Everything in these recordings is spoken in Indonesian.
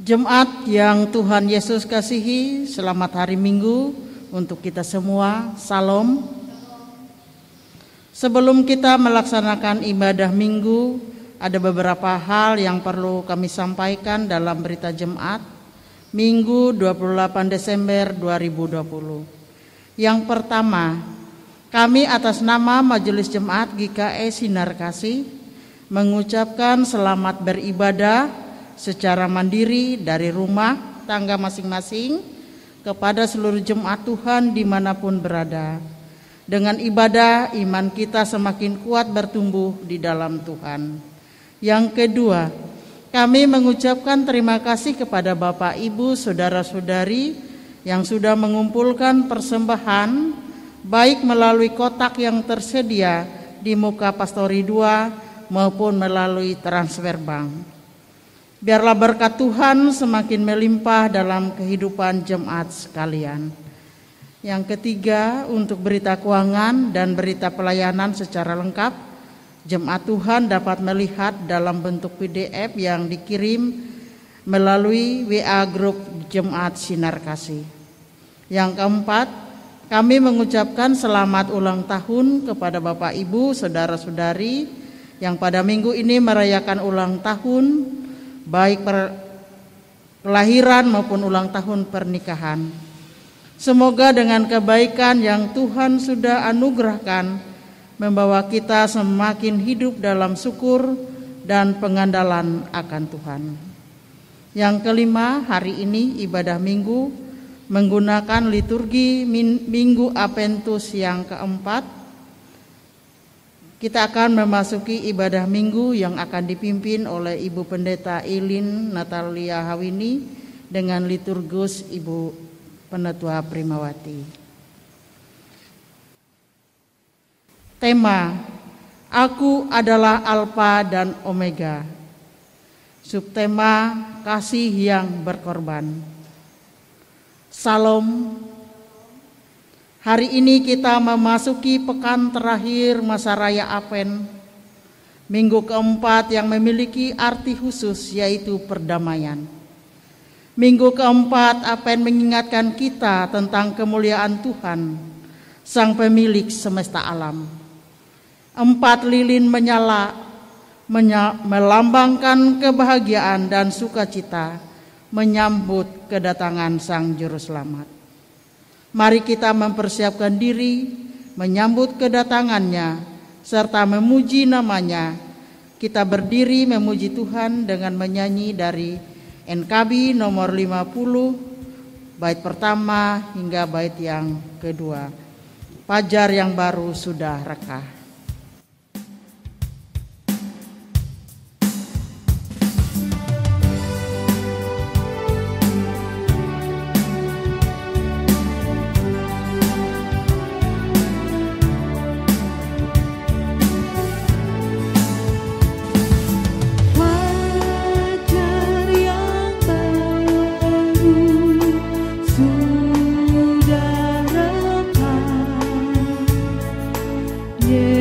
Jemaat yang Tuhan Yesus kasihi, selamat hari Minggu untuk kita semua. Salam. Sebelum kita melaksanakan ibadah Minggu, ada beberapa hal yang perlu kami sampaikan dalam berita jemaat Minggu 28 Desember 2020. Yang pertama, kami atas nama Majelis Jemaat GKI Sinar Kasih mengucapkan selamat beribadah secara mandiri dari rumah tangga masing-masing kepada seluruh jemaat Tuhan dimanapun berada. Dengan ibadah, iman kita semakin kuat bertumbuh di dalam Tuhan. Yang kedua, kami mengucapkan terima kasih kepada Bapak, Ibu, Saudara-saudari yang sudah mengumpulkan persembahan baik melalui kotak yang tersedia di muka Pastori 2 maupun melalui transfer bank. Biarlah berkat Tuhan semakin melimpah dalam kehidupan jemaat sekalian. Yang ketiga, untuk berita keuangan dan berita pelayanan secara lengkap, jemaat Tuhan dapat melihat dalam bentuk PDF yang dikirim melalui WA Grup Jemaat Sinar Kasih. Yang keempat, kami mengucapkan selamat ulang tahun kepada Bapak, Ibu, Saudara-saudari yang pada minggu ini merayakan ulang tahun, baik kelahiran maupun ulang tahun pernikahan. Semoga dengan kebaikan yang Tuhan sudah anugerahkan membawa kita semakin hidup dalam syukur dan pengandalan akan Tuhan. Yang kelima, hari ini ibadah Minggu menggunakan liturgi Minggu Adventus yang keempat. Kita akan memasuki ibadah Minggu yang akan dipimpin oleh Ibu Pendeta Ilin Natalia Hawini dengan liturgus Ibu Penetua Primawati. Tema, Aku adalah Alfa dan Omega. Subtema, kasih yang berkorban. Salam. Hari ini kita memasuki pekan terakhir masa raya Advent, minggu keempat yang memiliki arti khusus yaitu perdamaian. Minggu keempat Advent mengingatkan kita tentang kemuliaan Tuhan, Sang Pemilik semesta alam. 4 lilin menyala, melambangkan kebahagiaan dan sukacita menyambut kedatangan Sang Juru Selamat. Mari kita mempersiapkan diri menyambut kedatangannya serta memuji namanya. Kita berdiri memuji Tuhan dengan menyanyi dari NKB nomor 50 bait pertama hingga bait yang kedua. Fajar yang baru sudah reka. Yeah.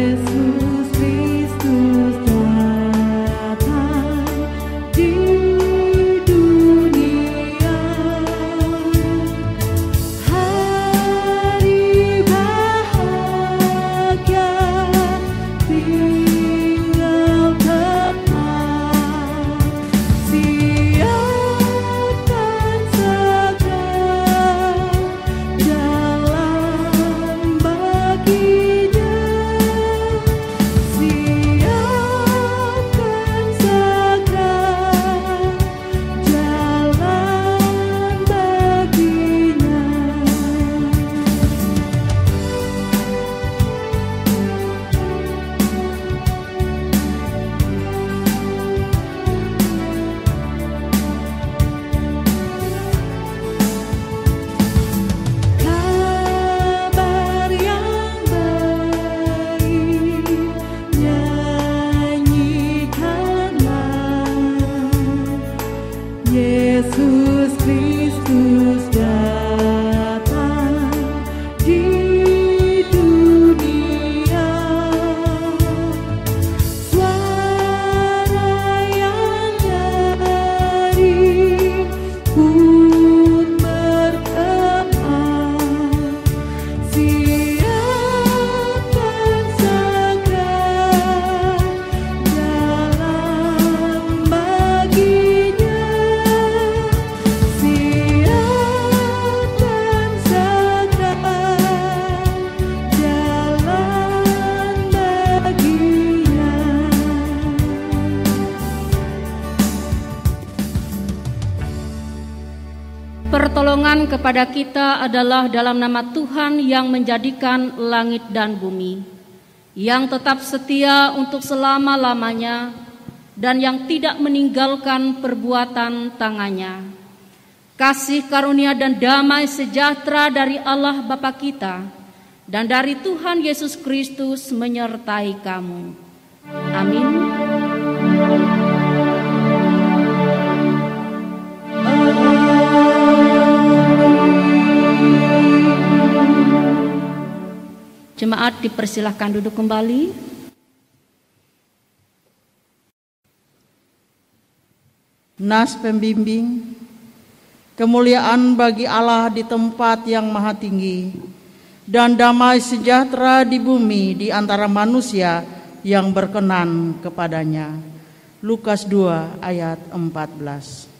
Pertolongan kepada kita adalah dalam nama Tuhan yang menjadikan langit dan bumi, yang tetap setia untuk selama-lamanya dan yang tidak meninggalkan perbuatan tangannya. Kasih karunia dan damai sejahtera dari Allah Bapa kita dan dari Tuhan Yesus Kristus menyertai kamu. Amin. Jemaat dipersilahkan duduk kembali. Nas pembimbing, kemuliaan bagi Allah di tempat yang maha tinggi, dan damai sejahtera di bumi di antara manusia yang berkenan kepadanya. Lukas 2 ayat 14.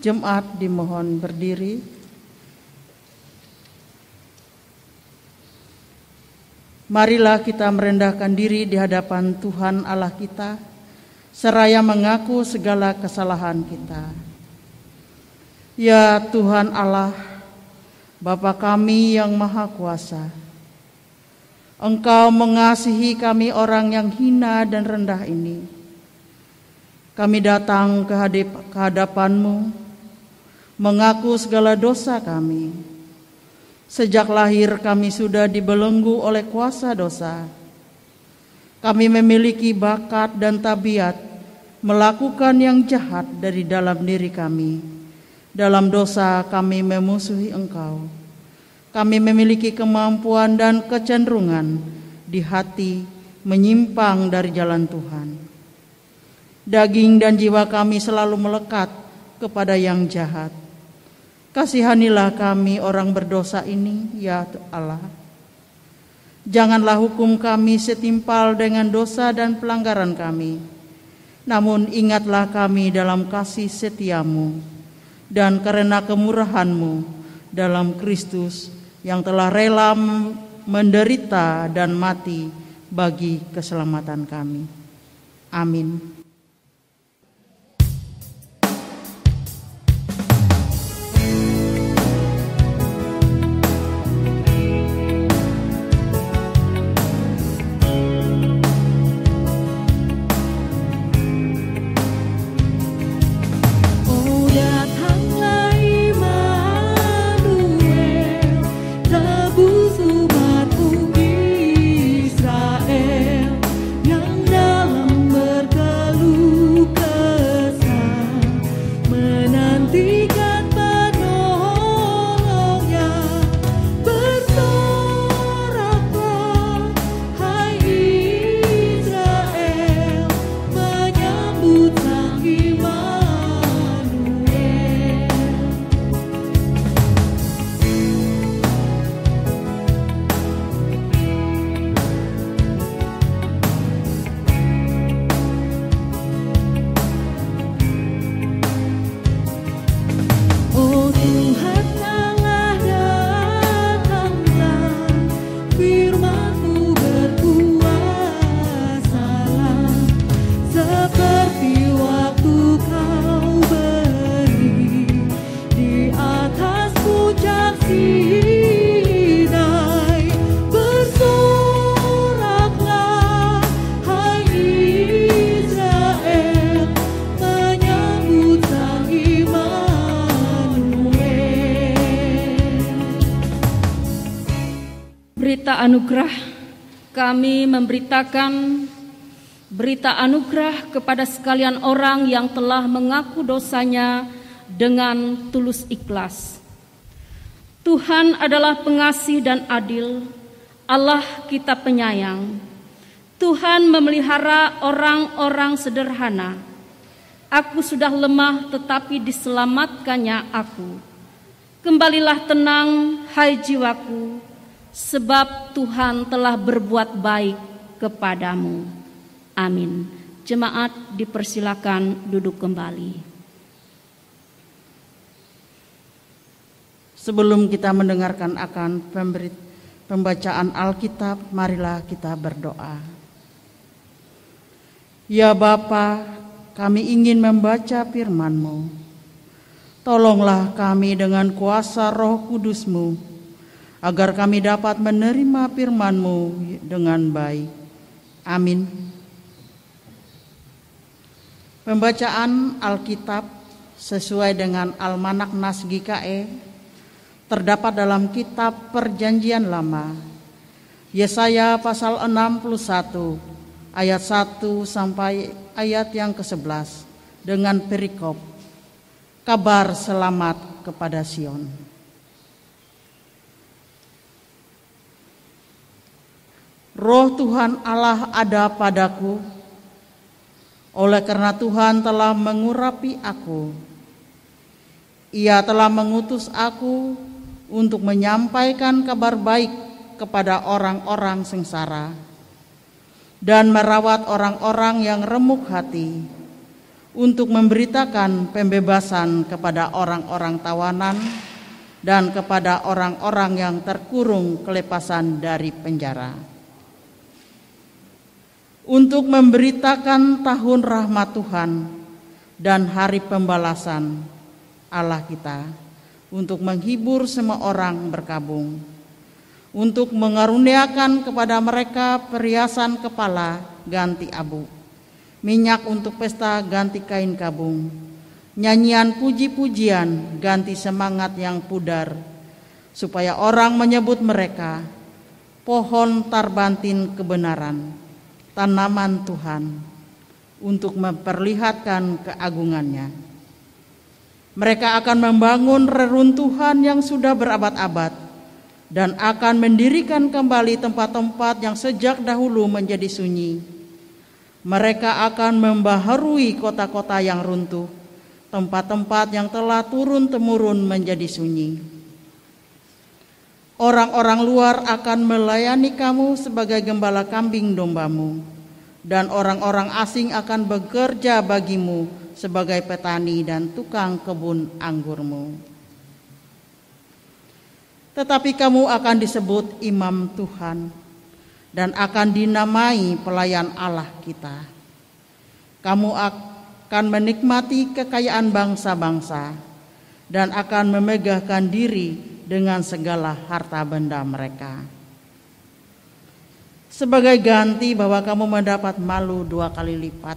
Jemaat dimohon berdiri. Marilah kita merendahkan diri di hadapan Tuhan Allah kita, seraya mengaku segala kesalahan kita. Ya Tuhan Allah, Bapa kami yang Maha Kuasa, Engkau mengasihi kami orang yang hina dan rendah ini. Kami datang ke hadapan-Mu, mengaku segala dosa kami. Sejak lahir kami sudah dibelenggu oleh kuasa dosa. Kami memiliki bakat dan tabiat melakukan yang jahat dari dalam diri kami. Dalam dosa kami memusuhi Engkau. Kami memiliki kemampuan dan kecenderungan di hati menyimpang dari jalan Tuhan. Daging dan jiwa kami selalu melekat kepada yang jahat. Kasihanilah kami orang berdosa ini, ya Allah. Janganlah hukum kami setimpal dengan dosa dan pelanggaran kami. Namun ingatlah kami dalam kasih setia-Mu dan karena kemurahan-Mu dalam Kristus yang telah rela menderita dan mati bagi keselamatan kami. Amin. Berita anugerah, kami memberitakan berita anugerah kepada sekalian orang yang telah mengaku dosanya dengan tulus ikhlas. Tuhan adalah pengasih dan adil, Allah kita penyayang. Tuhan memelihara orang-orang sederhana. Aku sudah lemah tetapi diselamatkannya aku. Kembalilah tenang, hai jiwaku, sebab Tuhan telah berbuat baik kepadamu. Amin. Jemaat dipersilakan duduk kembali. Sebelum kita mendengarkan akan pembacaan Alkitab, marilah kita berdoa. Ya Bapa, kami ingin membaca firman-Mu. Tolonglah kami dengan kuasa Roh Kudus-Mu, agar kami dapat menerima firman-Mu dengan baik. Amin. Pembacaan Alkitab sesuai dengan Almanak Nas GKE terdapat dalam kitab Perjanjian Lama, Yesaya pasal 61 ayat 1 sampai ayat yang ke-11 dengan perikop kabar selamat kepada Sion. Roh Tuhan Allah ada padaku, oleh karena Tuhan telah mengurapi aku. Ia telah mengutus aku untuk menyampaikan kabar baik kepada orang-orang sengsara dan merawat orang-orang yang remuk hati, untuk memberitakan pembebasan kepada orang-orang tawanan dan kepada orang-orang yang terkurung kelepasan dari penjara. untuk memberitakan tahun rahmat Tuhan dan hari pembalasan Allah kita, untuk menghibur semua orang berkabung, untuk mengaruniakan kepada mereka perhiasan kepala ganti abu, minyak untuk pesta ganti kain kabung, nyanyian puji-pujian ganti semangat yang pudar, supaya orang menyebut mereka pohon tarbantin kebenaran, tanaman Tuhan, untuk memperlihatkan keagungannya. Mereka akan membangun reruntuhan yang sudah berabad-abad dan akan mendirikan kembali tempat-tempat yang sejak dahulu menjadi sunyi. Mereka akan membaharui kota-kota yang runtuh, tempat-tempat yang telah turun-temurun menjadi sunyi. Orang-orang luar akan melayani kamu sebagai gembala kambing dombamu, dan orang-orang asing akan bekerja bagimu sebagai petani dan tukang kebun anggurmu. Tetapi kamu akan disebut imam Tuhan dan akan dinamai pelayan Allah kita. Kamu akan menikmati kekayaan bangsa-bangsa dan akan memegahkan diri dengan segala harta benda mereka. Sebagai ganti bahwa kamu mendapat malu 2 kali lipat,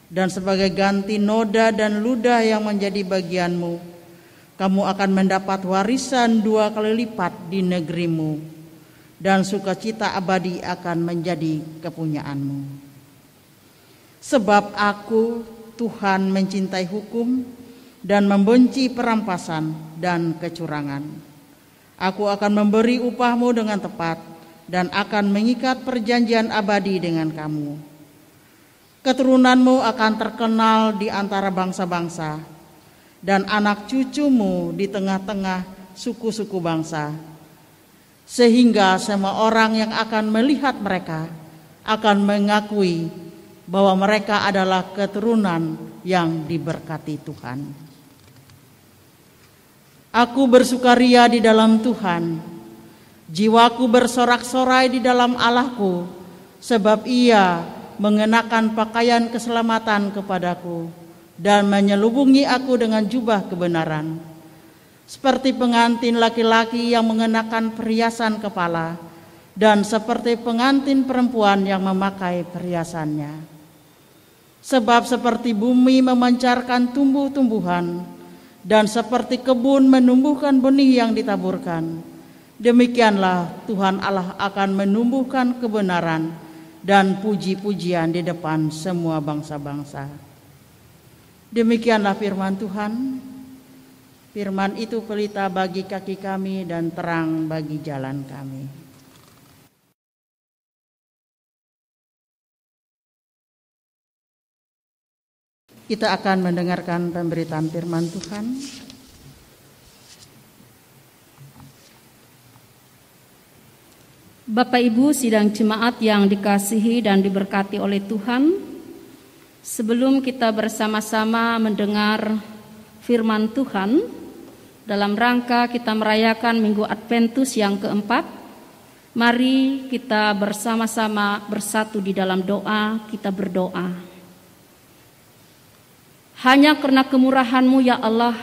dan sebagai ganti noda dan ludah yang menjadi bagianmu, kamu akan mendapat warisan 2 kali lipat di negerimu, dan sukacita abadi akan menjadi kepunyaanmu. Sebab aku, Tuhan, mencintai hukum dan membenci perampasan dan kecurangan. Aku akan memberi upahmu dengan tepat dan akan mengikat perjanjian abadi dengan kamu. Keturunanmu akan terkenal di antara bangsa-bangsa dan anak cucumu di tengah-tengah suku-suku bangsa, sehingga semua orang yang akan melihat mereka akan mengakui bahwa mereka adalah keturunan yang diberkati Tuhan. Aku bersukaria di dalam Tuhan, jiwaku bersorak-sorai di dalam Allahku, sebab Ia mengenakan pakaian keselamatan kepadaku dan menyelubungi aku dengan jubah kebenaran, seperti pengantin laki-laki yang mengenakan perhiasan kepala dan seperti pengantin perempuan yang memakai perhiasannya. Sebab seperti bumi memancarkan tumbuh-tumbuhan dan seperti kebun menumbuhkan benih yang ditaburkan, demikianlah Tuhan Allah akan menumbuhkan kebenaran dan puji-pujian di depan semua bangsa-bangsa. Demikianlah firman Tuhan. Firman itu pelita bagi kaki kami dan terang bagi jalan kami. Kita akan mendengarkan pemberitaan firman Tuhan. Bapak Ibu sidang jemaat yang dikasihi dan diberkati oleh Tuhan, sebelum kita bersama-sama mendengar firman Tuhan dalam rangka kita merayakan Minggu Adventus yang keempat, mari kita bersama-sama bersatu di dalam doa. Kita berdoa. Hanya karena kemurahan-Mu ya Allah,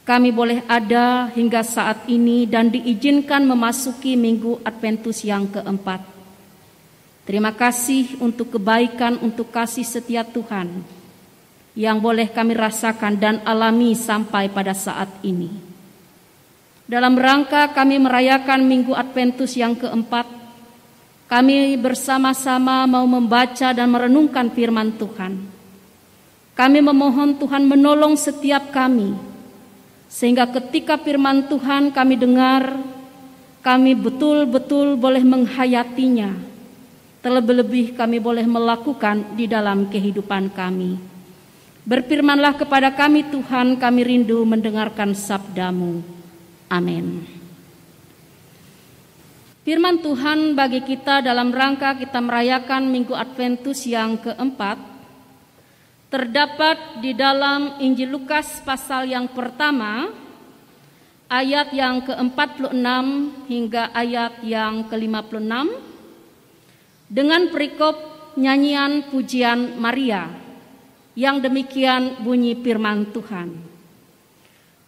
kami boleh ada hingga saat ini dan diizinkan memasuki Minggu Adventus yang keempat. Terima kasih untuk kebaikan, untuk kasih setia Tuhan yang boleh kami rasakan dan alami sampai pada saat ini. Dalam rangka kami merayakan Minggu Adventus yang keempat, kami bersama-sama mau membaca dan merenungkan firman Tuhan. Kami memohon Tuhan menolong setiap kami, sehingga ketika firman Tuhan kami dengar, kami betul-betul boleh menghayatinya, terlebih-lebih kami boleh melakukan di dalam kehidupan kami. Berfirmanlah kepada kami Tuhan, kami rindu mendengarkan sabda-Mu. Amin. Firman Tuhan bagi kita dalam rangka kita merayakan Minggu Adventus yang keempat terdapat di dalam Injil Lukas pasal yang pertama, ayat yang ke-46 hingga ayat yang ke-56, dengan perikop nyanyian pujian Maria yang demikian bunyi firman Tuhan.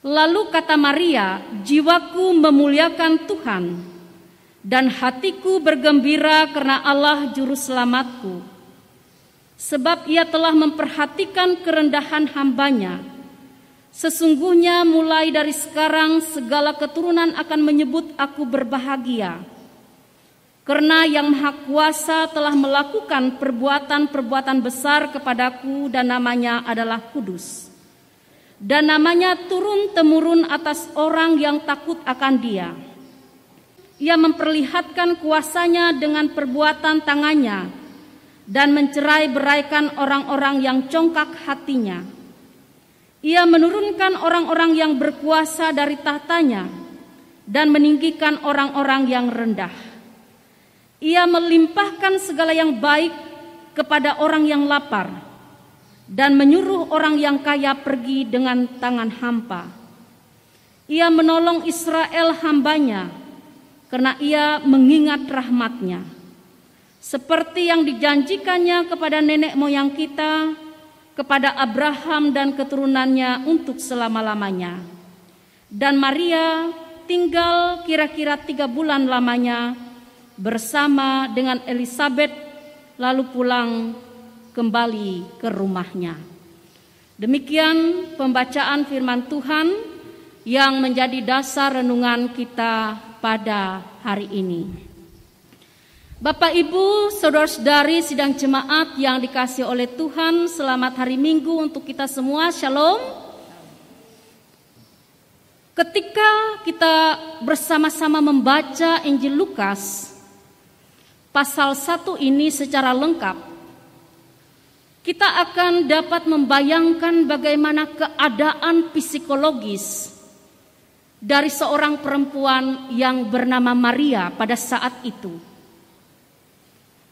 Lalu kata Maria, jiwaku memuliakan Tuhan dan hatiku bergembira karena Allah juru selamatku, sebab ia telah memperhatikan kerendahan hambanya. Sesungguhnya mulai dari sekarang segala keturunan akan menyebut aku berbahagia, karena Yang Maha Kuasa telah melakukan perbuatan-perbuatan besar kepadaku dan namanya adalah kudus. Dan namanya turun-temurun atas orang yang takut akan Dia. Ia memperlihatkan kuasanya dengan perbuatan tangannya dan mencerai-beraikan orang-orang yang congkak hatinya. Ia menurunkan orang-orang yang berkuasa dari tahtanya dan meninggikan orang-orang yang rendah. Ia melimpahkan segala yang baik kepada orang yang lapar dan menyuruh orang yang kaya pergi dengan tangan hampa. Ia menolong Israel hambanya karena ia mengingat rahmat-Nya, seperti yang dijanjikannya kepada nenek moyang kita, kepada Abraham dan keturunannya untuk selama-lamanya. Dan Maria tinggal kira-kira 3 bulan lamanya bersama dengan Elisabet, lalu pulang kembali ke rumahnya. Demikian pembacaan firman Tuhan yang menjadi dasar renungan kita pada hari ini. Bapak, Ibu, saudara-saudari sidang jemaat yang dikasihi oleh Tuhan, selamat hari Minggu untuk kita semua. Shalom. Ketika kita bersama-sama membaca Injil Lukas pasal 1 ini secara lengkap, kita akan dapat membayangkan bagaimana keadaan psikologis dari seorang perempuan yang bernama Maria pada saat itu.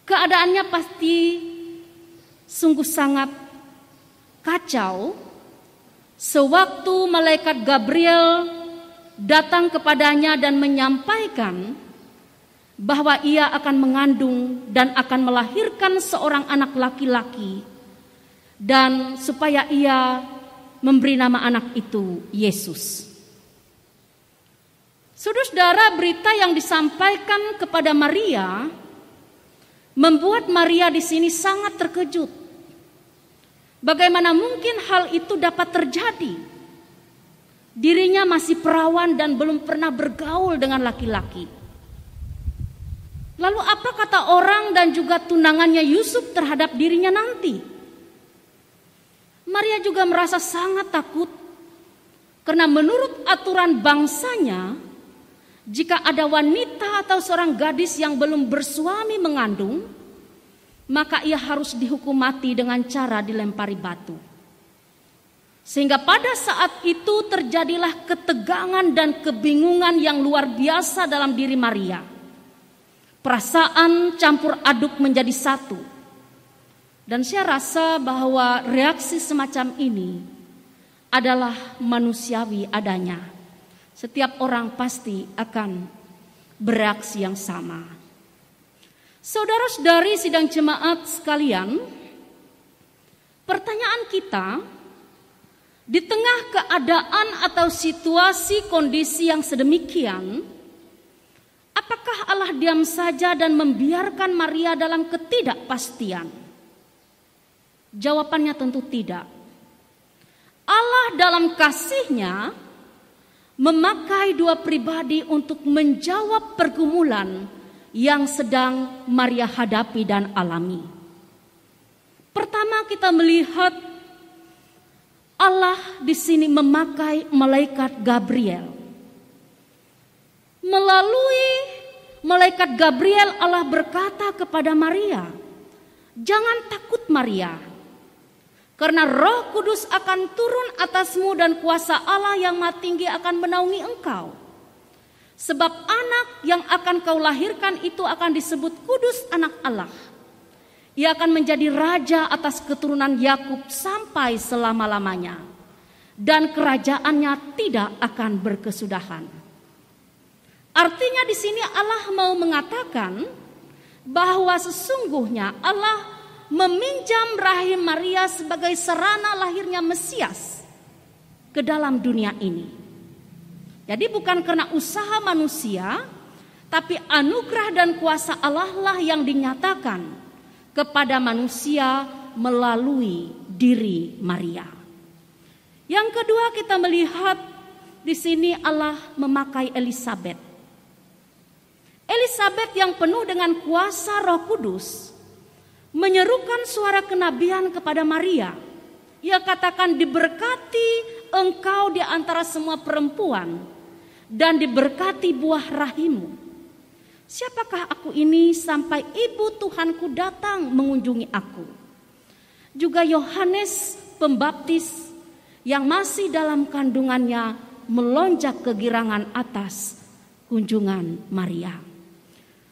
Keadaannya pasti sungguh sangat kacau sewaktu malaikat Gabriel datang kepadanya dan menyampaikan bahwa ia akan mengandung dan akan melahirkan seorang anak laki-laki, dan supaya ia memberi nama anak itu Yesus. Saudara-saudara, berita yang disampaikan kepada Maria membuat Maria di sini sangat terkejut. Bagaimana mungkin hal itu dapat terjadi? Dirinya masih perawan dan belum pernah bergaul dengan laki-laki. Lalu apa kata orang dan juga tunangannya Yusuf terhadap dirinya nanti? Maria juga merasa sangat takut, karena menurut aturan bangsanya, jika ada wanita atau seorang gadis yang belum bersuami mengandung, maka ia harus dihukum mati dengan cara dilempari batu. Sehingga pada saat itu terjadilah ketegangan dan kebingungan yang luar biasa dalam diri Maria. Perasaan campur aduk menjadi satu. Dan saya rasa bahwa reaksi semacam ini adalah manusiawi adanya. Setiap orang pasti akan bereaksi yang sama. Saudara-saudari sidang jemaat sekalian, pertanyaan kita, di tengah keadaan atau situasi kondisi yang sedemikian, apakah Allah diam saja dan membiarkan Maria dalam ketidakpastian? Jawabannya tentu tidak. Allah dalam kasih-Nya memakai 2 pribadi untuk menjawab pergumulan yang sedang Maria hadapi dan alami. Pertama, kita melihat Allah di sini memakai malaikat Gabriel. Melalui malaikat Gabriel, Allah berkata kepada Maria, "Jangan takut Maria, karena Roh Kudus akan turun atasmu dan kuasa Allah yang Maha Tinggi akan menaungi engkau. Sebab anak yang akan kau lahirkan itu akan disebut kudus, anak Allah. Ia akan menjadi raja atas keturunan Yakub sampai selama-lamanya. Dan kerajaannya tidak akan berkesudahan." Artinya di sini Allah mau mengatakan bahwa sesungguhnya Allah meminjam rahim Maria sebagai sarana lahirnya Mesias ke dalam dunia ini. Jadi bukan karena usaha manusia, tapi anugerah dan kuasa Allah lah yang dinyatakan kepada manusia melalui diri Maria. Yang kedua, kita melihat di sini Allah memakai Elisabet. Elisabet yang penuh dengan kuasa Roh Kudus menyerukan suara kenabian kepada Maria. Ia katakan, diberkati engkau di antara semua perempuan dan diberkati buah rahimmu. Siapakah aku ini sampai ibu Tuhanku datang mengunjungi aku? Juga Yohanes Pembaptis yang masih dalam kandungannya melonjak kegirangan atas kunjungan Maria.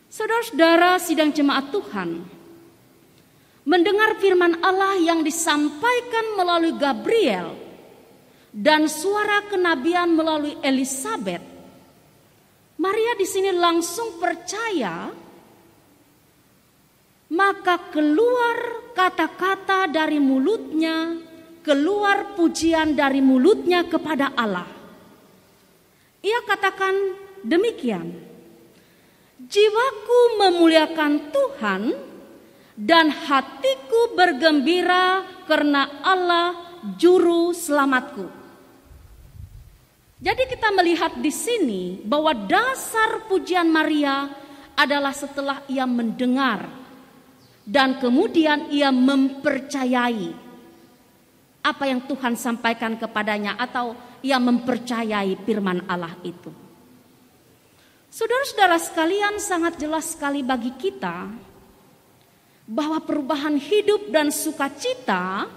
Saudara-saudara sidang jemaat Tuhan, mendengar firman Allah yang disampaikan melalui Gabriel dan suara kenabian melalui Elisabet, Maria di sini langsung percaya, maka keluar kata-kata dari mulutnya, keluar pujian dari mulutnya kepada Allah. Ia katakan demikian, jiwaku memuliakan Tuhan dan hatiku bergembira karena Allah juru selamatku. Jadi kita melihat di sini bahwa dasar pujian Maria adalah setelah ia mendengar dan kemudian ia mempercayai apa yang Tuhan sampaikan kepadanya, atau ia mempercayai firman Allah itu. Saudara-saudara sekalian, sangat jelas sekali bagi kita bahwa perubahan hidup dan sukacita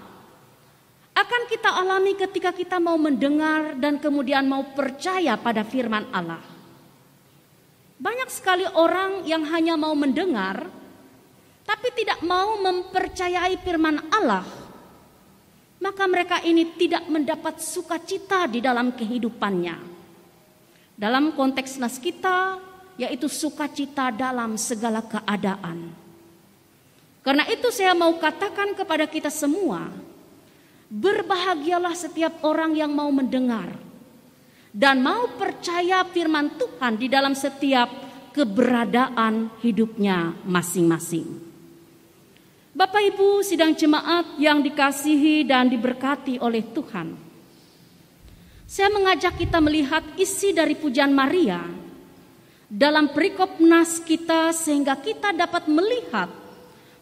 akan kita alami ketika kita mau mendengar dan kemudian mau percaya pada firman Allah. Banyak sekali orang yang hanya mau mendengar tapi tidak mau mempercayai firman Allah. Maka mereka ini tidak mendapat sukacita di dalam kehidupannya. Dalam konteks nas kita, yaitu sukacita dalam segala keadaan. Karena itu saya mau katakan kepada kita semua, berbahagialah setiap orang yang mau mendengar dan mau percaya firman Tuhan di dalam setiap keberadaan hidupnya masing-masing. Bapak Ibu sidang jemaat yang dikasihi dan diberkati oleh Tuhan, saya mengajak kita melihat isi dari pujian Maria dalam perikop nas kita, sehingga kita dapat melihat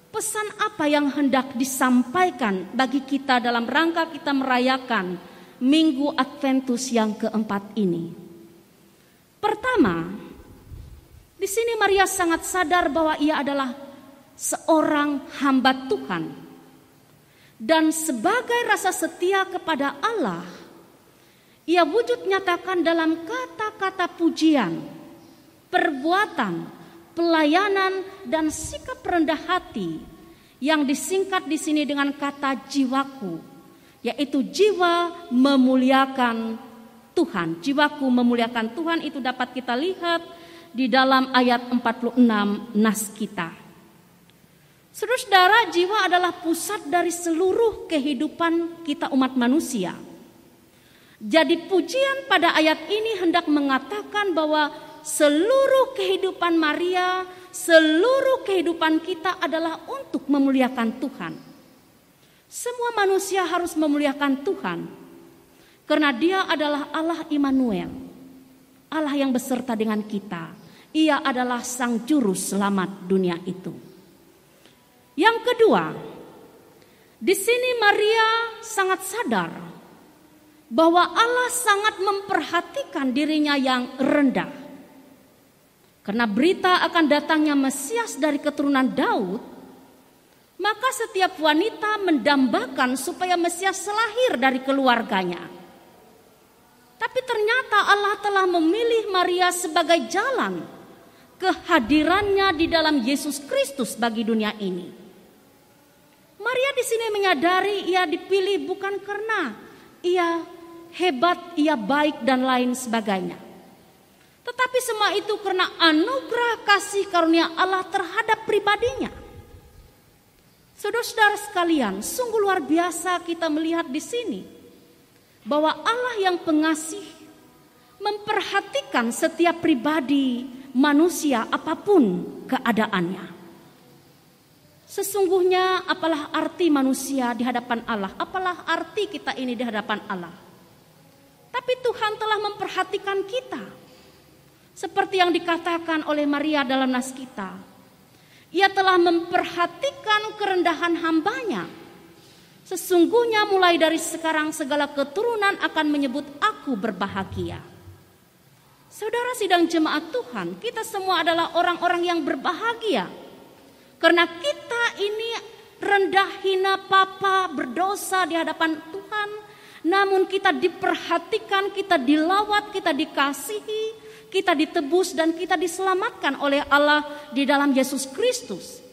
pesan apa yang hendak disampaikan bagi kita dalam rangka kita merayakan Minggu Adventus yang keempat ini. Pertama, di sini Maria sangat sadar bahwa ia adalah seorang hamba Tuhan, dan sebagai rasa setia kepada Allah, ia wujud nyatakan dalam kata-kata pujian, perbuatan, pelayanan, dan sikap rendah hati yang disingkat di sini dengan kata jiwaku, yaitu jiwa memuliakan Tuhan. Jiwaku memuliakan Tuhan itu dapat kita lihat di dalam ayat 46 nas kita. Saudara-saudara, jiwa adalah pusat dari seluruh kehidupan kita umat manusia. Jadi pujian pada ayat ini hendak mengatakan bahwa seluruh kehidupan Maria, seluruh kehidupan kita adalah untuk memuliakan Tuhan. Semua manusia harus memuliakan Tuhan, karena Dia adalah Allah Immanuel, Allah yang beserta dengan kita. Ia adalah Sang Juru Selamat dunia itu. Yang kedua, di sini Maria sangat sadar bahwa Allah sangat memperhatikan dirinya yang rendah. Karena berita akan datangnya Mesias dari keturunan Daud, maka setiap wanita mendambakan supaya Mesias lahir dari keluarganya. Tapi ternyata Allah telah memilih Maria sebagai jalan kehadirannya di dalam Yesus Kristus bagi dunia ini. Maria di sini menyadari ia dipilih bukan karena ia hebat, ia baik dan lain sebagainya. Tetapi semua itu karena anugerah kasih karunia Allah terhadap pribadinya. Saudara-saudara sekalian, sungguh luar biasa kita melihat di sini bahwa Allah yang pengasih memperhatikan setiap pribadi manusia apapun keadaannya. Sesungguhnya apalah arti manusia di hadapan Allah, apalah arti kita ini di hadapan Allah. Tapi Tuhan telah memperhatikan kita. Seperti yang dikatakan oleh Maria dalam nas kita. Ia telah memperhatikan kerendahan hambanya. Sesungguhnya mulai dari sekarang segala keturunan akan menyebut aku berbahagia. Saudara sidang jemaat Tuhan, kita semua adalah orang-orang yang berbahagia. Karena kita ini rendah, hina, papa, berdosa di hadapan Tuhan. Namun kita diperhatikan, kita dilawat, kita dikasihi, kita ditebus dan kita diselamatkan oleh Allah di dalam Yesus Kristus.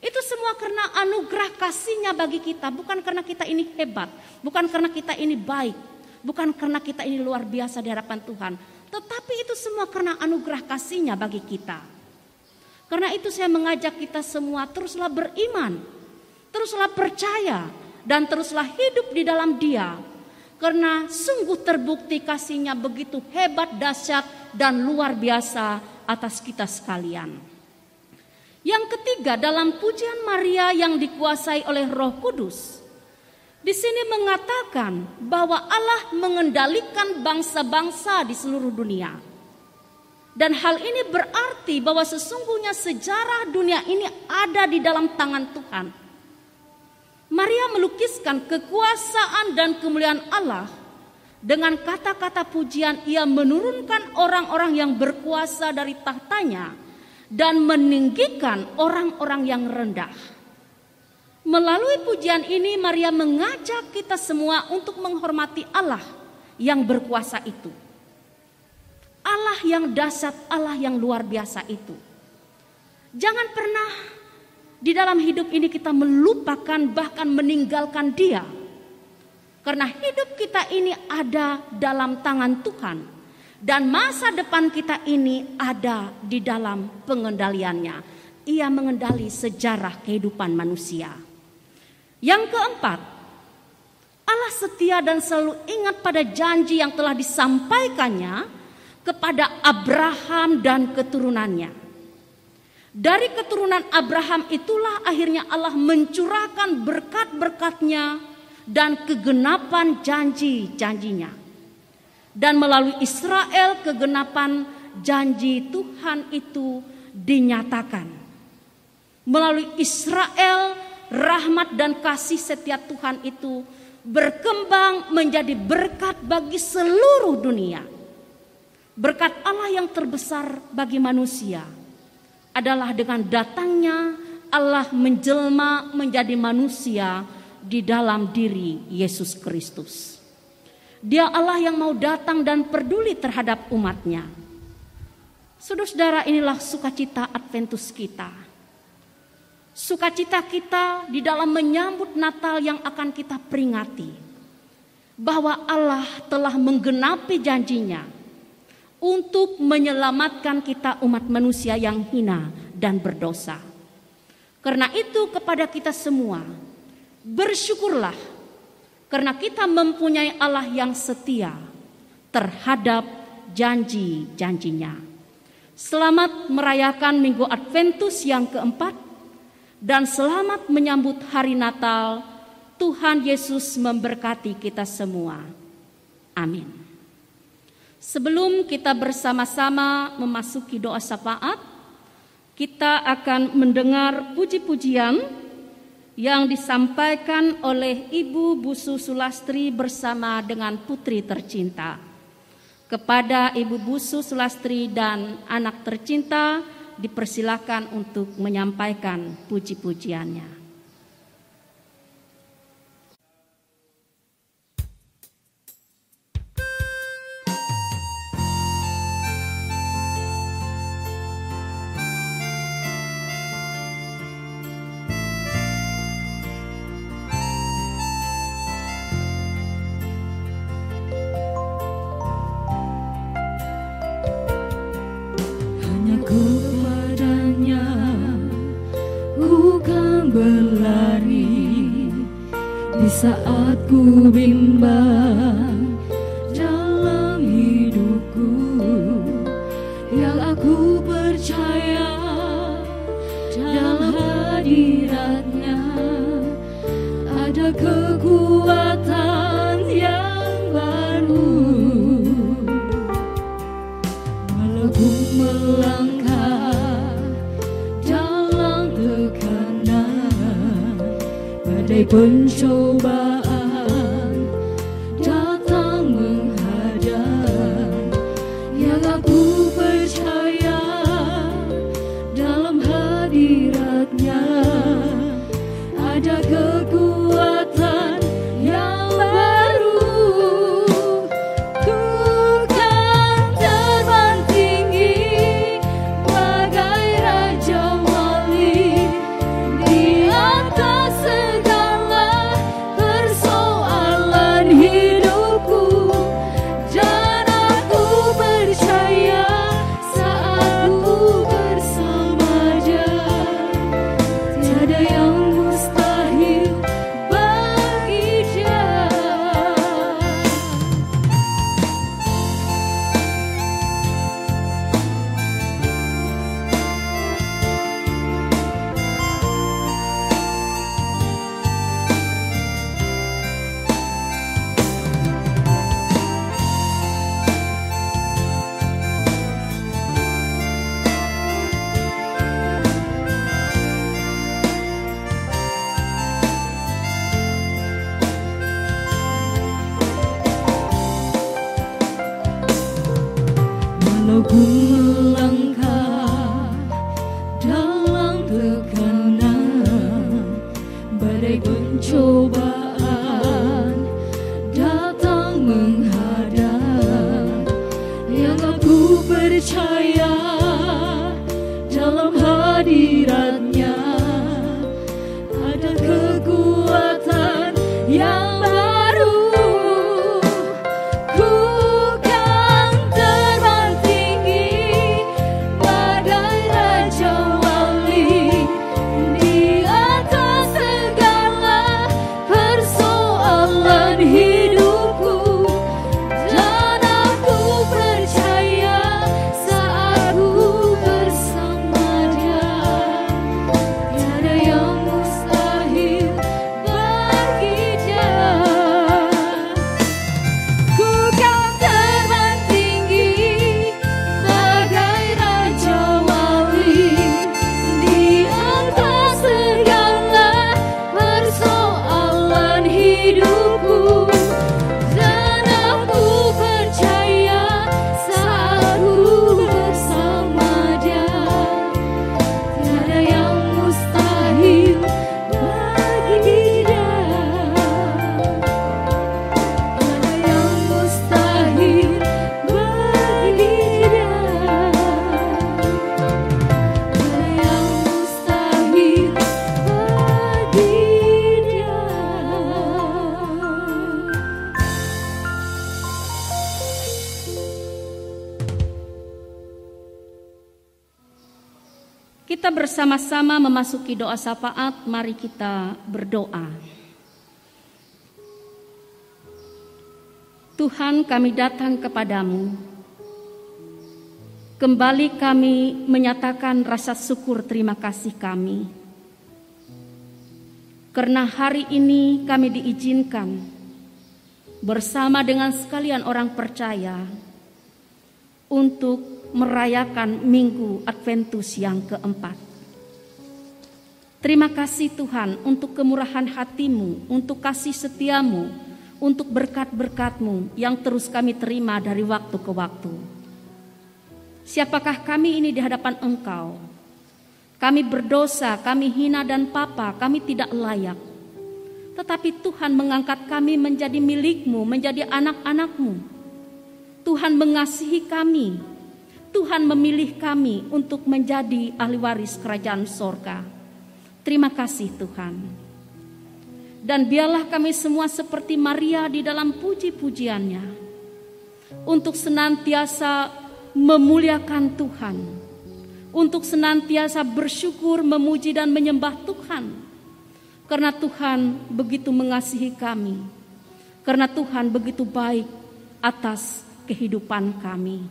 Itu semua karena anugerah kasih-Nya bagi kita, bukan karena kita ini hebat, bukan karena kita ini baik, bukan karena kita ini luar biasa di hadapan Tuhan, tetapi itu semua karena anugerah kasih-Nya bagi kita. Karena itu saya mengajak kita semua teruslah beriman, teruslah percaya dan teruslah hidup di dalam Dia. Karena sungguh terbukti kasih-Nya begitu hebat, dahsyat dan luar biasa atas kita sekalian. Yang ketiga, dalam pujian Maria yang dikuasai oleh Roh Kudus, di sini mengatakan bahwa Allah mengendalikan bangsa-bangsa di seluruh dunia. Dan hal ini berarti bahwa sesungguhnya sejarah dunia ini ada di dalam tangan Tuhan. Maria melukiskan kekuasaan dan kemuliaan Allah. Dengan kata-kata pujian ia menurunkan orang-orang yang berkuasa dari tahtanya dan meninggikan orang-orang yang rendah. Melalui pujian ini Maria mengajak kita semua untuk menghormati Allah yang berkuasa itu. Allah yang dahsyat, Allah yang luar biasa itu. Jangan pernah di dalam hidup ini kita melupakan bahkan meninggalkan Dia. Karena hidup kita ini ada dalam tangan Tuhan. Dan masa depan kita ini ada di dalam pengendaliannya. Ia mengendali sejarah kehidupan manusia. Yang keempat, Allah setia dan selalu ingat pada janji yang telah disampaikannya kepada Abraham dan keturunannya. Dari keturunan Abraham itulah akhirnya Allah mencurahkan berkat-berkat-Nya dan kegenapan janji-janjinya. Dan melalui Israel kegenapan janji Tuhan itu dinyatakan. Melalui Israel rahmat dan kasih setia Tuhan itu berkembang menjadi berkat bagi seluruh dunia. Berkat Allah yang terbesar bagi manusia adalah dengan datangnya Allah menjelma menjadi manusia di dalam diri Yesus Kristus. Dia Allah yang mau datang dan peduli terhadap umatnya. Saudara-saudara, inilah sukacita Adventus kita. Sukacita kita di dalam menyambut Natal yang akan kita peringati. Bahwa Allah telah menggenapi janjinya untuk menyelamatkan kita umat manusia yang hina dan berdosa. Karena itu kepada kita semua, bersyukurlah karena kita mempunyai Allah yang setia terhadap janji-janjinya. Selamat merayakan Minggu Adventus yang keempat dan selamat menyambut hari Natal. Tuhan Yesus memberkati kita semua. Amin. Sebelum kita bersama-sama memasuki doa syafaat, kita akan mendengar puji-pujian yang disampaikan oleh Ibu Busu Sulastri bersama dengan putri tercinta. Kepada Ibu Busu Sulastri dan anak tercinta dipersilakan untuk menyampaikan puji-pujiannya. berlari di saat ku bimbang dalam hidupku, yang aku percaya dalam hadiratnya ada kekuatan yang baru. Walau ku melangkah dalam tekanan, badai pencobaan datang menghadang, yang aku percaya dalam hadiratnya ada kekuatan yang baru. Ku kan terbang tinggi bagai raja wali di atas segala persoalan hidupku, dan aku percaya saat ku bersama Dia tiada yang mustahil bagi Dia. Walau ku melangkah dalam tekanan, badai pencobaan datang menghadang, yang aku percaya dalam hadiratnya ada kekuatan yang baru. Ku kan terbang tinggi bagai raja wali di atas segala persoalan hidupku, dan aku percaya saat ku bersama Dia tiada yang mustahil bagi Dia. Ku kan terbang tinggi bagai raja wali di atas segala persoalan hidupku, dan aku percaya saat ku bersama Dia tiada yang mustahil bagi Dia. Tiada yang mustahil bagi Dia. Tiada yang mustahil bagi Dia. Kita bersama-sama memasuki doa syafaat. Mari kita berdoa. Tuhan, kami datang kepadamu. Kembali kami menyatakan rasa syukur terima kasih kami, karena hari ini kami diizinkan bersama dengan sekalian orang percaya untuk merayakan Minggu Adventus yang keempat. Terima kasih Tuhan untuk kemurahan hati-Mu, untuk kasih setia-Mu, untuk berkat-berkat-Mu yang terus kami terima dari waktu ke waktu. Siapakah kami ini di hadapan Engkau? Kami berdosa, kami hina dan papa, kami tidak layak. Tetapi Tuhan mengangkat kami menjadi milik-Mu, menjadi anak-anak-Mu. Tuhan mengasihi kami. Tuhan memilih kami untuk menjadi ahli waris kerajaan sorga. Terima kasih Tuhan. Dan biarlah kami semua seperti Maria di dalam puji-pujiannya, untuk senantiasa memuliakan Tuhan, untuk senantiasa bersyukur, memuji dan menyembah Tuhan karena Tuhan begitu mengasihi kami, karena Tuhan begitu baik atas kehidupan kami.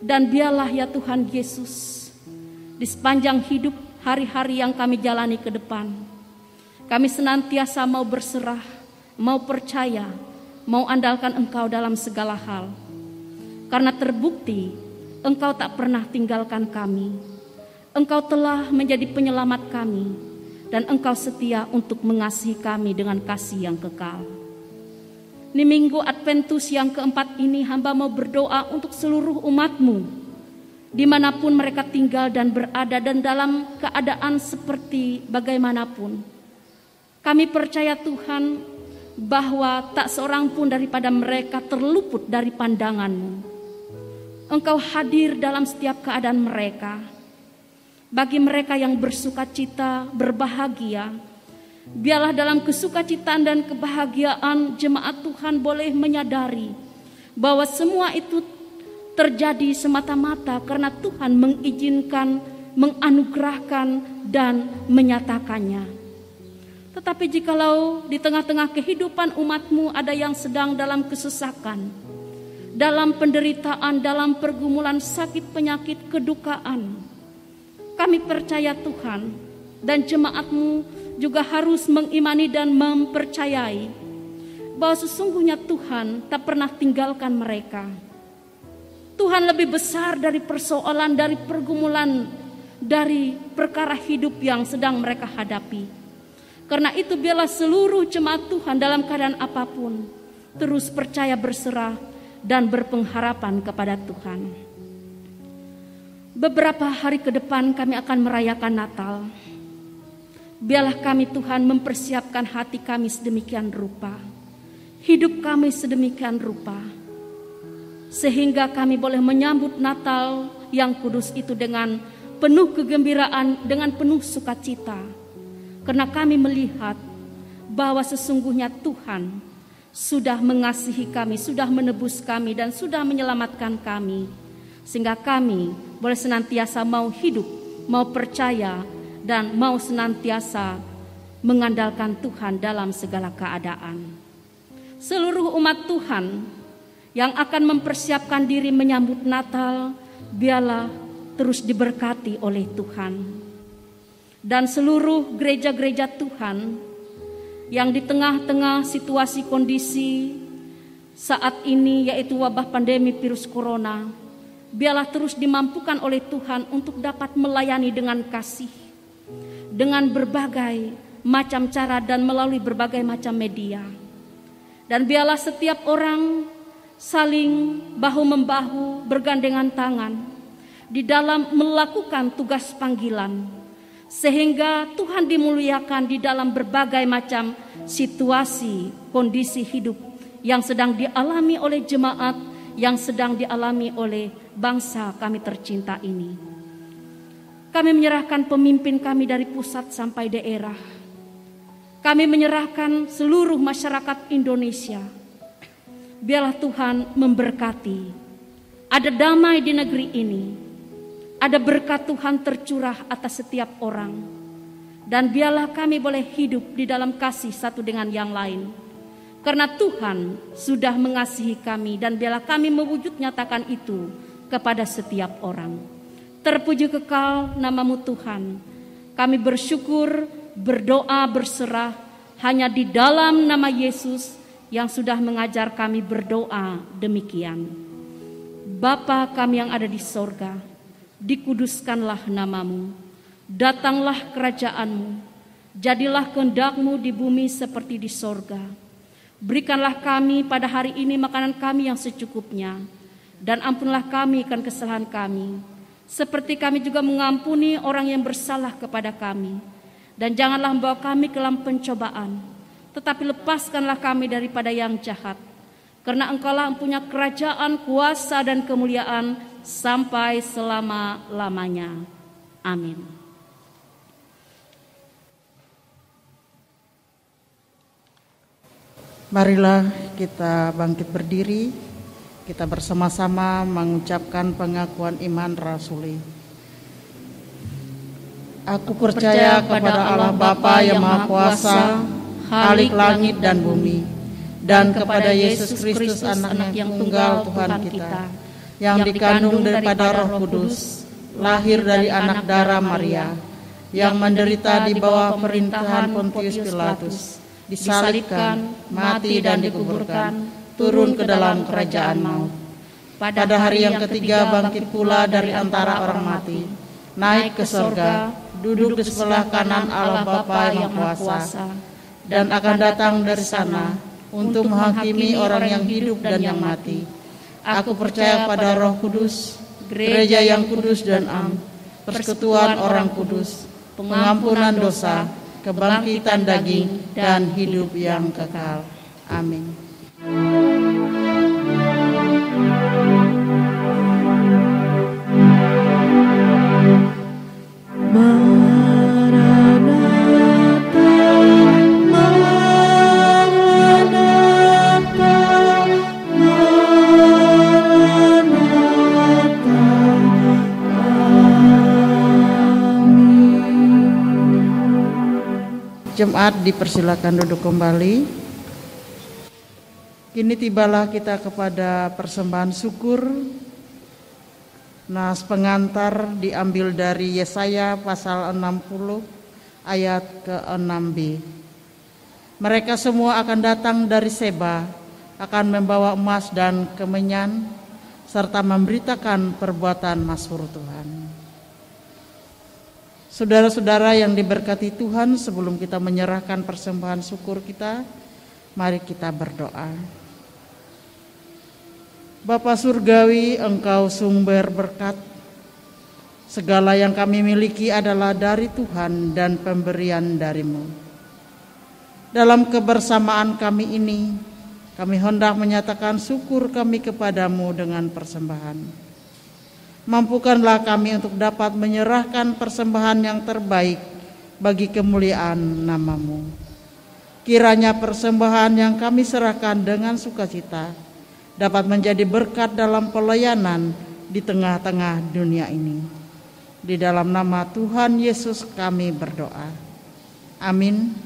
Dan biarlah ya Tuhan Yesus, di sepanjang hidup hari-hari yang kami jalani ke depan, kami senantiasa mau berserah, mau percaya, mau andalkan Engkau dalam segala hal. Karena terbukti Engkau tak pernah tinggalkan kami. Engkau telah menjadi penyelamat kami, dan Engkau setia untuk mengasihi kami dengan kasih yang kekal. Di minggu Adventus yang keempat ini, hamba mau berdoa untuk seluruh umat-Mu, dimanapun mereka tinggal dan berada, dan dalam keadaan seperti bagaimanapun. Kami percaya Tuhan, bahwa tak seorang pun daripada mereka terluput dari pandangan-Mu. Engkau hadir dalam setiap keadaan mereka. Bagi mereka yang bersuka cita, berbahagia, biarlah dalam kesukacitaan dan kebahagiaan jemaat Tuhan boleh menyadari bahwa semua itu terjadi semata-mata karena Tuhan mengizinkan, menganugerahkan, dan menyatakannya. Tetapi jikalau di tengah-tengah kehidupan umat-Mu ada yang sedang dalam kesesakan, dalam penderitaan, dalam pergumulan sakit, penyakit, kedukaan, kami percaya Tuhan, dan jemaat-Mu juga harus mengimani dan mempercayai bahwa sesungguhnya Tuhan tak pernah tinggalkan mereka. Tuhan lebih besar dari persoalan, dari pergumulan, dari perkara hidup yang sedang mereka hadapi. Karena itu biarlah seluruh jemaat Tuhan dalam keadaan apapun terus percaya, berserah, dan berpengharapan kepada Tuhan. Beberapa hari ke depan kami akan merayakan Natal. Biarlah kami Tuhan mempersiapkan hati kami sedemikian rupa, hidup kami sedemikian rupa, sehingga kami boleh menyambut Natal yang kudus itu dengan penuh kegembiraan, dengan penuh sukacita. Karena kami melihat bahwa sesungguhnya Tuhan sudah mengasihi kami, sudah menebus kami, dan sudah menyelamatkan kami. Sehingga kami boleh senantiasa mau hidup, mau percaya, dan mau senantiasa mengandalkan Tuhan dalam segala keadaan. Seluruh umat Tuhan yang akan mempersiapkan diri menyambut Natal, biarlah terus diberkati oleh Tuhan. Dan seluruh gereja-gereja Tuhan yang di tengah-tengah situasi kondisi saat ini, yaitu wabah pandemi virus corona, biarlah terus dimampukan oleh Tuhan untuk dapat melayani dengan kasih, dengan berbagai macam cara dan melalui berbagai macam media. Dan biarlah setiap orang saling bahu-membahu, bergandengan tangan di dalam melakukan tugas panggilan, sehingga Tuhan dimuliakan di dalam berbagai macam situasi, kondisi hidup yang sedang dialami oleh jemaat, yang sedang dialami oleh bangsa kami tercinta ini. Kami menyerahkan pemimpin kami dari pusat sampai daerah. Kami menyerahkan seluruh masyarakat Indonesia. Biarlah Tuhan memberkati. Ada damai di negeri ini. Ada berkat Tuhan tercurah atas setiap orang. Dan biarlah kami boleh hidup di dalam kasih satu dengan yang lain. Karena Tuhan sudah mengasihi kami, dan biarlah kami mewujud nyatakan itu kepada setiap orang. Terpuji kekal nama-Mu Tuhan. Kami bersyukur, berdoa, berserah hanya di dalam nama Yesus yang sudah mengajar kami berdoa demikian. Bapa kami yang ada di sorga, dikuduskanlah nama-Mu, datanglah kerajaan-Mu, jadilah kehendak-Mu di bumi seperti di sorga. Berikanlah kami pada hari ini makanan kami yang secukupnya, dan ampunlah kami akan kesalahan kami, seperti kami juga mengampuni orang yang bersalah kepada kami. Dan janganlah membawa kami ke dalam pencobaan, tetapi lepaskanlah kami daripada yang jahat. Karena Engkaulah yang punya kerajaan, kuasa, dan kemuliaan sampai selama-lamanya. Amin. Marilah kita bangkit berdiri, kita bersama-sama mengucapkan pengakuan iman rasuli. Aku percaya kepada Allah Bapa yang Maha Kuasa, Khalik langit dan bumi, dan kepada Yesus Kristus anak yang tunggal Tuhan kita, yang dikandung daripada Roh Kudus, lahir dari anak darah Maria, yang menderita di bawah pemerintahan Pontius Pilatus, disalibkan, mati dan dikuburkan, turun ke dalam kerajaan maut. Pada hari yang ketiga bangkit pula dari antara orang mati, naik ke sorga, duduk di sebelah kanan Allah Bapa yang Maha Kuasa, dan akan datang dari sana untuk menghakimi orang yang hidup dan yang mati. Aku percaya pada Roh Kudus, gereja yang kudus dan am, persekutuan orang kudus, pengampunan dosa, kebangkitan daging, dan hidup yang kekal. Amin. Jemaat dipersilakan duduk kembali. Kini tibalah kita kepada persembahan syukur. Nas pengantar diambil dari Yesaya pasal 60 ayat ke-6b. Mereka semua akan datang dari Seba, akan membawa emas dan kemenyan, serta memberitakan perbuatan masyhur Tuhan. Saudara-saudara yang diberkati Tuhan, sebelum kita menyerahkan persembahan syukur kita, mari kita berdoa. Bapa Surgawi, Engkau sumber berkat. Segala yang kami miliki adalah dari Tuhan dan pemberian dari-Mu. Dalam kebersamaan kami ini, kami hendak menyatakan syukur kami kepadamu dengan persembahan. Mampukanlah kami untuk dapat menyerahkan persembahan yang terbaik bagi kemuliaan nama-Mu. Kiranya persembahan yang kami serahkan dengan sukacita dapat menjadi berkat dalam pelayanan di tengah-tengah dunia ini. Di dalam nama Tuhan Yesus kami berdoa. Amin.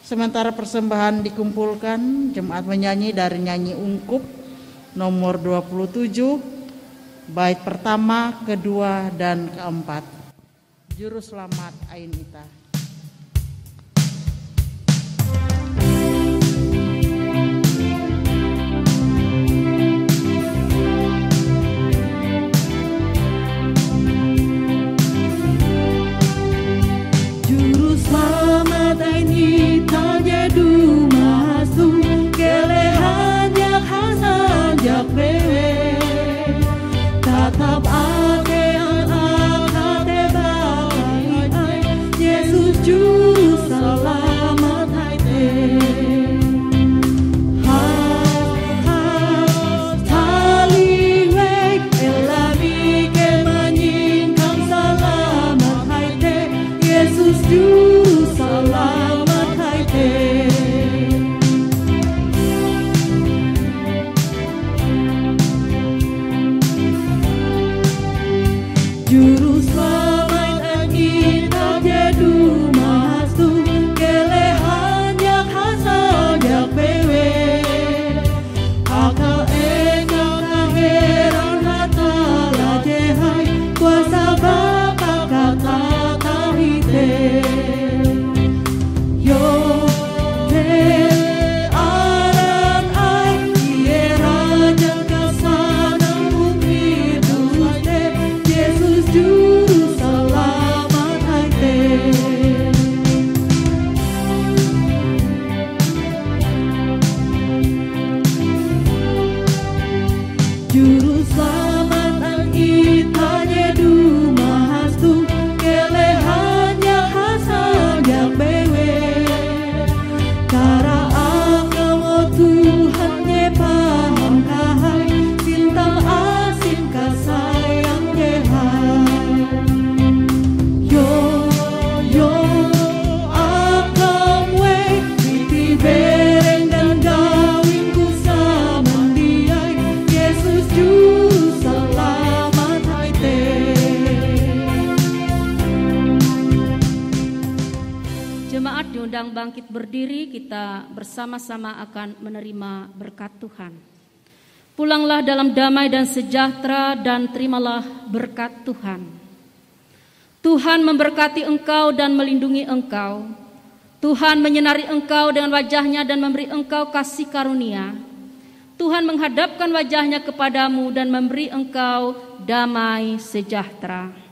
Sementara persembahan dikumpulkan, jemaat menyanyi dari nyanyi ungkup nomor 27, bait pertama, kedua, dan keempat. Juru Selamat Ain Ita. Juru Selamat Ain Ita jedu masuk kelehan jak hasan jak bewe. Tatap ake ang akate bahay ay Yesus diundang bangkit berdiri, kita bersama-sama akan menerima berkat Tuhan. Pulanglah dalam damai dan sejahtera dan terimalah berkat Tuhan. Tuhan memberkati engkau dan melindungi engkau. Tuhan menyinari engkau dengan wajah-Nya dan memberi engkau kasih karunia. Tuhan menghadapkan wajah-Nya kepadamu dan memberi engkau damai sejahtera.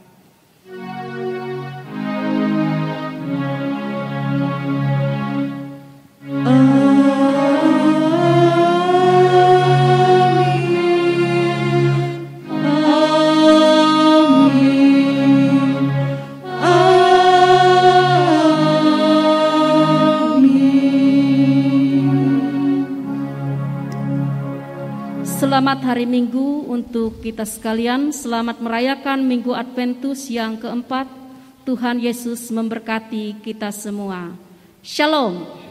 Selamat hari Minggu untuk kita sekalian. Selamat merayakan Minggu Adventus yang keempat. Tuhan Yesus memberkati kita semua. Shalom.